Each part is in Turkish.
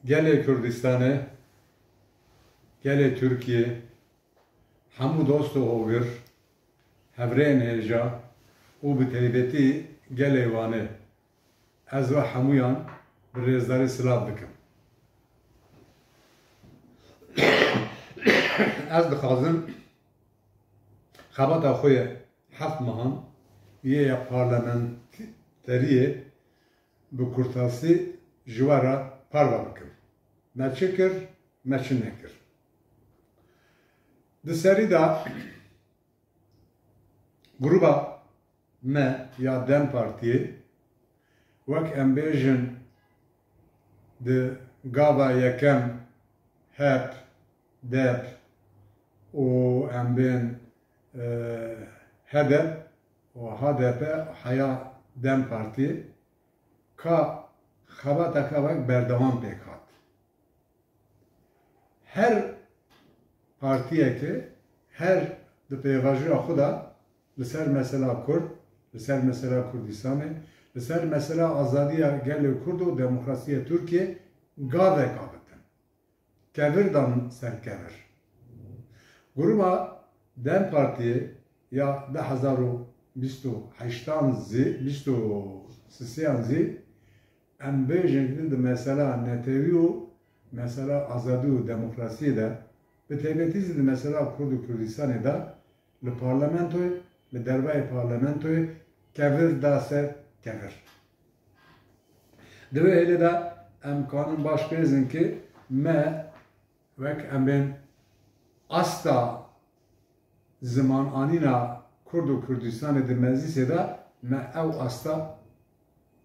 Gele Kürdistan'ı, gele Türkiye, hamu dostu oğur, hevreyn heja, u bi teybeti gele vanı, ez ve hamuyan bir rezdarı silav dikim. Ez dixwazim xebata xwe ye heft mehan yê ya parlamenteriyê bi kurtasî ji we re parve bikim. Me çi kir, me çi nekir. Di serî de gruba me ya Dem Partiyê wek em bêjin di gava yekem hep dep û em bên HDP û HDP heya Dem Partiyê ka xebateke wek berdewam pêk hat. Her partiyekê her di pêvajoya xwe de li ser mesela Kurd, li ser mesela Kurdistanê, li ser mesela azadiya gelê Kurd û demokrasiya Türkiye gavek abitin. Kevir dan ser kevir. Gruba Dem Partiyê ya 2028 zî em bêjin di mesela netewî û mesela azadî û demokrasiyê de bi taybetî zî di mesela Kurd û Kurdistanê de li parlamentoyê, li dervayê parlamentoyê kevir da ser kevir. Di vê hêlê de em kanin baş bêzin ki me wek em bên asta zimananîna Kurd û Kurdistanê di meclîsê de me ew asta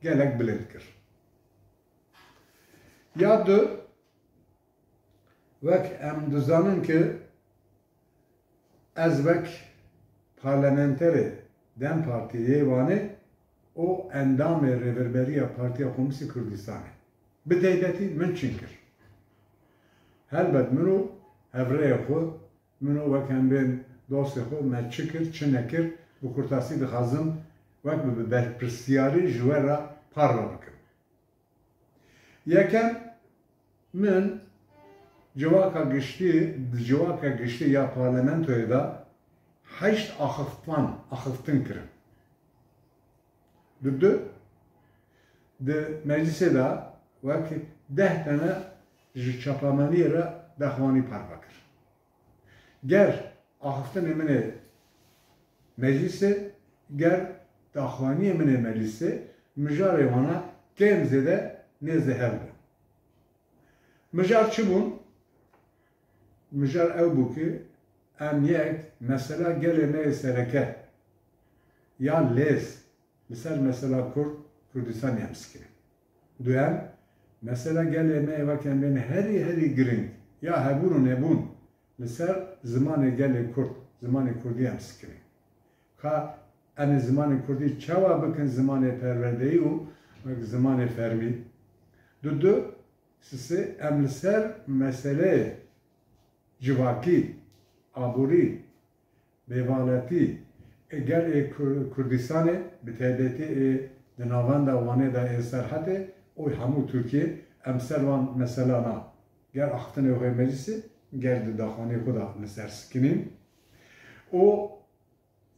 gelek bilind kir. Ya du wek em dizanin ki ez wek parlamenterê Dem Partiyê wanê o endamê Rêverberiya Partiya Komîsî Kurdistanê. Bi taybetî min çin kir. Helbet min û hevreyê xwe, min û wek em bên dostê xwe me çi kir, çi nekir, bi kurtasî dixwazim wek bi berpirsiyarî ji we re parve bikim. Yekem min civaka giştî ya parlamentoyê de heşt axiftin kirin. Di meclisê de wek 10 tane ji çapamaniyê re dexwanî parve kir. Ger axiftinê min ê meclisê, ger daxwaniyê min ê meclisê, mijarê wana kêm zêde nêzî hev bû. Mijar çi bûn? Mijar ew bû ki em yek mesela gelê me yê sereket ya lêz li ser mesela Kurdistanê em sikirin. Duyem, mesela gelê me yê wek em bên herî giring ya hebûn û nebûn li ser zimanê gelê Kurd, zimanê Kurdî em sikirin. Ka em ê zimanê Kurdî çawa bikin zimanê perwerdeyî û zimanê fermî. Du sisi em li ser meseleyê civakî, aborî, bêvaletî gelê Kurdistanê bi taybetî di navenda wanê de ê serhedê o hemû Tirkiye em ser wan mesela na ger axiftinê xwe meclisê ger di daxwanî xwe de li ser sikinin û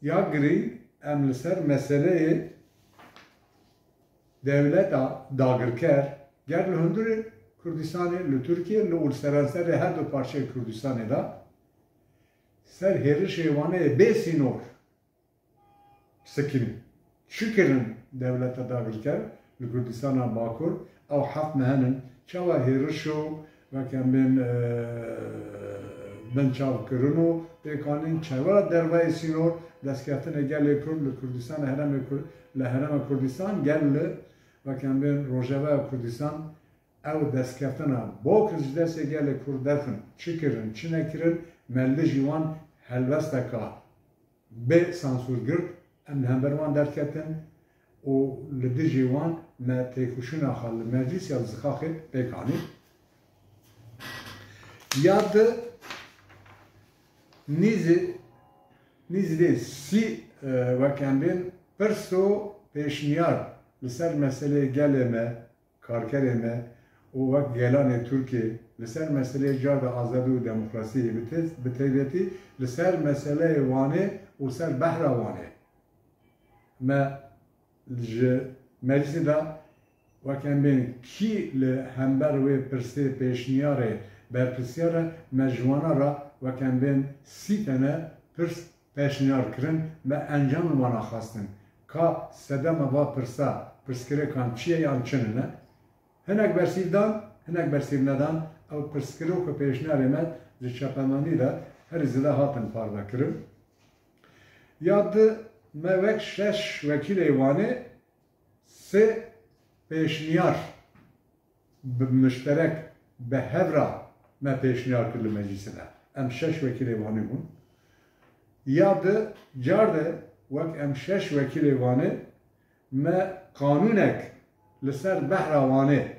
ya girî em li ser meseleyê devleta dagirker ger li hundirê Kurdistanê li Tirkiye li seranserê her du parçeyê Kurdistanê de ser hêrişê wanê bê sînor sikinin. Çi kirin devleta dagirker li Kurdistana Bakur ew heft mehenin çawa hêriş û wek em bên binçavkirin û pêkanîn çewra dervayê sînor destkeftine gelê Kurd li Kurdistan li Herêma Kurdistan gel li wek em bên Rojava Kurdistan ew destkeftina bok ji destê gelê Kurd derxin çi kirin, çi nekirin melli jî wan helbesteka bê sansûrgirt em li hember wan derketin û li dijî wan me têkoşîna xwe li meclîs ya zixaxê pêkanî. Ya di nîzî sî wek em bên pirs û pêşniyar li ser meseleyê gelê me, karkerê me o vakt gelan Türkiye لسر مسئله جارد آزادی و دموکراسی بتیبتی لسر مسئله وانه و سر بحر وانه ما مجلس دا وکن بین کی لهمبر و پرسه پیشنیاره بر پرسیاره مجوانا را وکن بین 30 تنه پرس پیشنیار کرن و انجام وانا خواستن که صدام و پرسا پرسکره کن چیه یا چنه نه هنک برسیدان هنک برسید ندان او پرسکرو که پیشنیاره مد ز چپمانی دا هر زده هاتن پارده کرن یاد موک 6 وکیل ایوانه 3 پیشنیار مشترک به هفرا ما پیشنیار کرد مجلس ده ام 6 وکیل ایوانه بون یاد جارده وک ام 6 وکیل ایوانه ما قانونک لسر بحروانه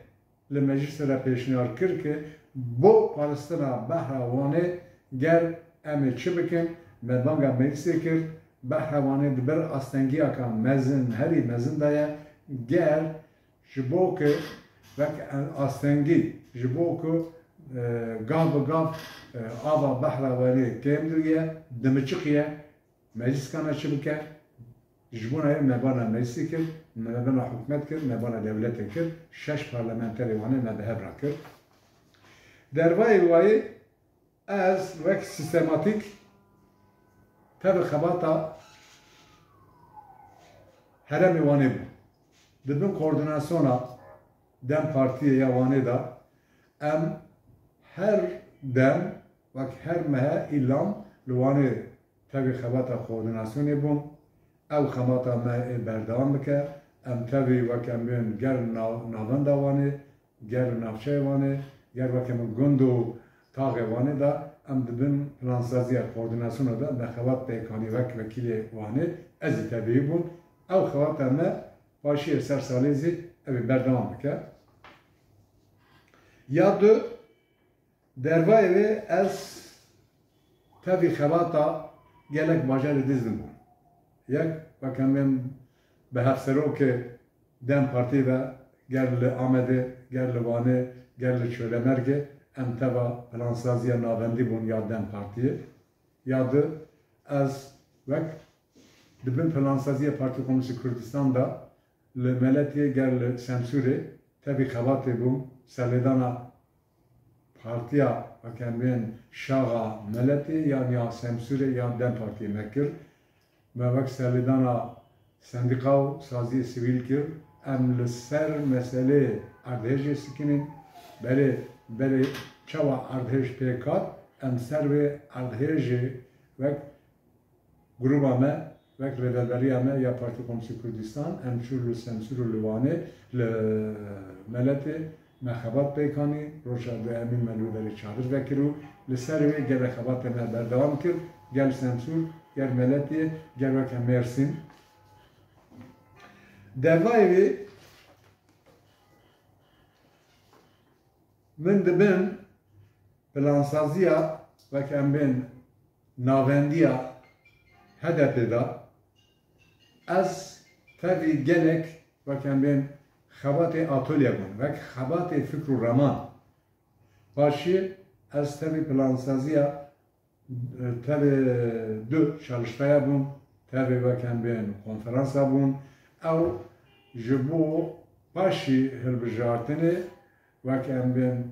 لمجلس ده پیشنیار کرد که بو پالستنا بحروانه گر ام چه بکن مدبانگا مجلسی کرد بحروانه دبر آستنگی اکا مزن هری مزن دایا گر جبوك وك آستنگی جبوك قاب آبا بحر واني كام دوية دمشقية مجلس كان شبكة جبونا مبانا مجلس كر مبانا حكومت كر مبانا دولت كر 6 پارلمانتری واني مبهبرا كر در واي از وك سيستماتيك تبع خباطة هرم واني بو دبن کوردیناسیونا دم پارتی یا وانه دا ام هر دم و هر ماه ایلام لوانه تبی خباتا کوردیناسیونی بون او خباتا ما بردام بکه ام تبی و کم بین گر ناوند وانه گر نافچه وانه گر و کم گندو تاغ وانه دا ام دبن پلانسازی کوردیناسیونا دا به خبات پیکانی وکیل وانه از تبی بون او خباتا ما باشی سر سالیزی اوی بردام بکر یا دو دروای وی از تبی خباتا گلک باجر دیزن بون یک وکم من به هفسرو که دم پارتی و گرل آمده گرل وانه گرل چوله مرگه ام تبا پلانسازی ناوندی بون یا دم پارتیه یا دو از وک دبن پلانسازی پارتی کمونیست کردستان دا لملتیه گل سمسوره تبی خواته بوم سلیدانا پارتیا و کم بین شاغا ملتی یا سمسوره یا دم پارتی مکر ما وقت سلیدانا سندیقا و سازی سیویل کر ام لسر مسئله اردهج سکنین بله چوا اردهج پیکات ام سر و اردهج وقت گروبا ما وقت ردالبری همه یا پارتی کمونیست کردستان امچور لسمسور و لوانه لملت مخابات پیکانی روشا به امین ملودری چادر وکرو لسر وی گل خبات ما بردوام کرد گل سمسور گل ملتی گل وکم مرسین دوای وی من دبن پلانسازیا وکم بین ناوندیا هدف دا از تبی گلک و کم بین خبات آتولیا بون و خبات فکر و رمان باشی از تبی پلانسازیا تبی دو çalıştaya بون تبی و کم بین کنفرانسا بون او جبو باشی هلبجارتنه و کم بین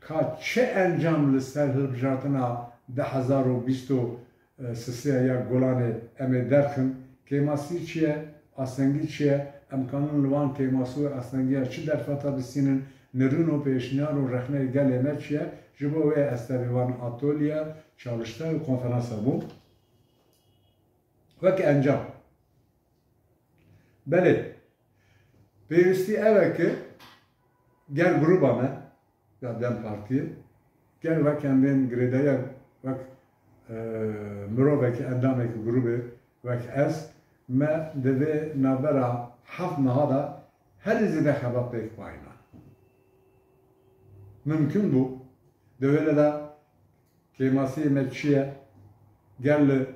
که چه انجام لسر هلبجارتنا 2023 یا گلانه امی درخن کیماسی چیه؟ آسنگی چیه؟ امکانون لوان کیماسو آسنگی چی در فتا بسینن نرون و پیشنیار و رخنه گل امر چیه؟ جبوه استویوان آتولیا çalıştay و konferansa bu. Vaki انجام. Beli. Peyvisti evveki gel gruba me ya Dem Partiye gel vaki ben gredaya vak miroveki endameki grubu vaki ez me deve nabera haf nahada her izine xebat pek payına. Mümkün bu. Devele de keması metçiye gel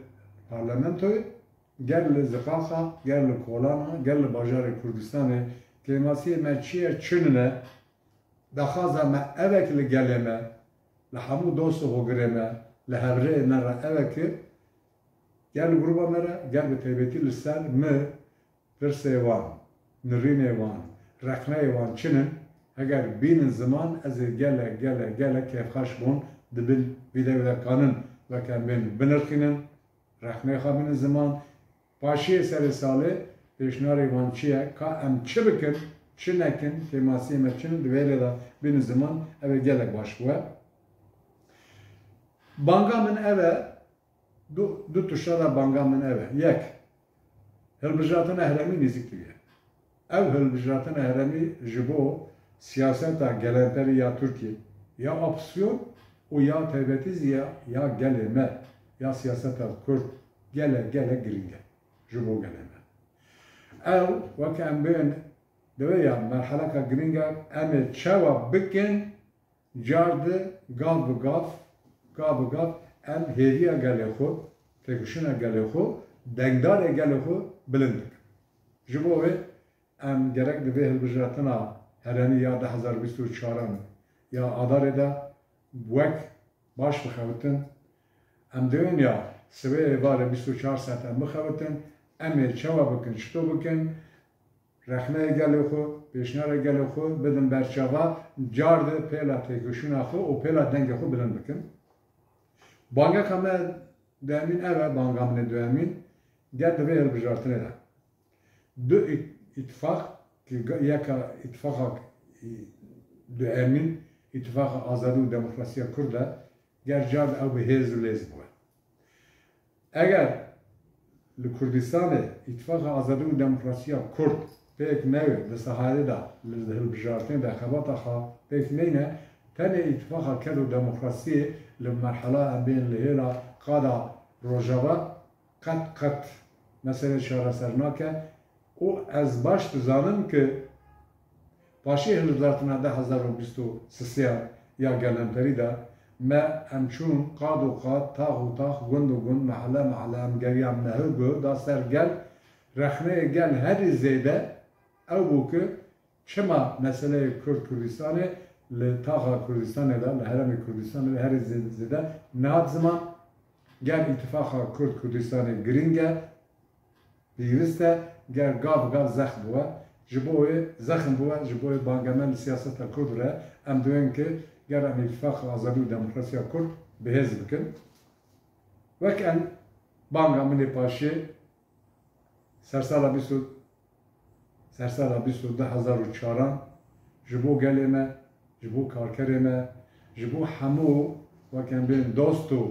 parlamentoyu gel zikaka gel kolana gel bajarı Kurdistan'ı keması metçiye çınne دخوازه ما اوک لگلمه لحمو دوست هوگرمه لهبره نرا اوک گل گروبا مرا گل به تیبتی لسر مه فرسه وان نرین وان رخنه وان چنن اگر بین زمان از گله کیف خاش بون دبل ویده کانن و کن بین بنرخینن رخنه خواه بین زمان پاشی سر ساله پیشناری وان چیه که ام چه بکن چه نکن که ماسی ام چنن دویره دا بین زمان اوه گلک باش بوه بانگا من اوه دو تشتا دا بانگا من اوه یک هلبجراتن اهرمی نزیکتیه او هلبجراتن اهرمی جبو siyaseta gelenteri ya Türkiye ya opsiyon o ya tevbetiz ya geleme ya siyaseta Kürt gele giringe jubo geleme ev vakem ben deveya merhalaka giringe eme çava bikin cardı gav em hediye gele xo tekuşuna gele xo dengdar gele xo bilindik jubo ve em gerek de helbijratına herani ya 2024 ya adarê de wek baş bixewitin em diwin ya sivê êvarê 24 saet em bixewitin em ê çawa bikin çito bikin rexneyê gelê xwe pêşniyarê gelê xwe bidin berçava car de pêla têkoşîna xwe û pêla dengê xwe bilind bikin bangeka me duemîn ev e banga min ê duemîn gel divê hilbijartinê de du îtifaq yeka ittifaka duemin ittifaka azadi ve demokrasiya Kürt'e gerçekten ev bir hezb lez bu. Eğer Kürdistan'ı ittifaka azadi ve demokrasiya Kürt pek nevi de sahada da lezhilbijartin de xabata xa pek neyne tane ittifaka kelu demokrasi li merhala bين lehela qada rojava kat mesele şarasernake o az baş düzanim ki başı hildartına da 2023 ya gelenteri de me emçun qadu qad tağ gund mahalle emgeriyam nehu da ser gel rexne gel her zeyde ev bu ki çima mesele Kürdistan'ı le tağa Kürdistan'ı da le heremi Kürdistan'ı her zeyde ne zaman gel ittifaka Kürdistan'ı giringe biriste ger gav zax bua jiboy zaxm bua jiboy bangaman siyaseta Kurdre em diwin ki ger em ittifaq azadi û demokrasiya Kurd bihêz bikin wek em banga min ê paşê sersala 2004 ji bo gelê me ji bo karkerê me ji bo hemû wek em bên dost û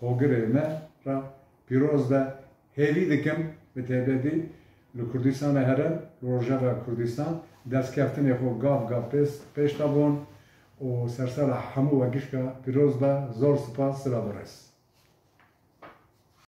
hogirê me ra pîroz de hêvî dikim bi tevbedî li Kurdistanê here Rojava Kurdistan destkeftine xwe gav pêş dabûn û sersala hemû wegişka pîroz be zor spas sila bires.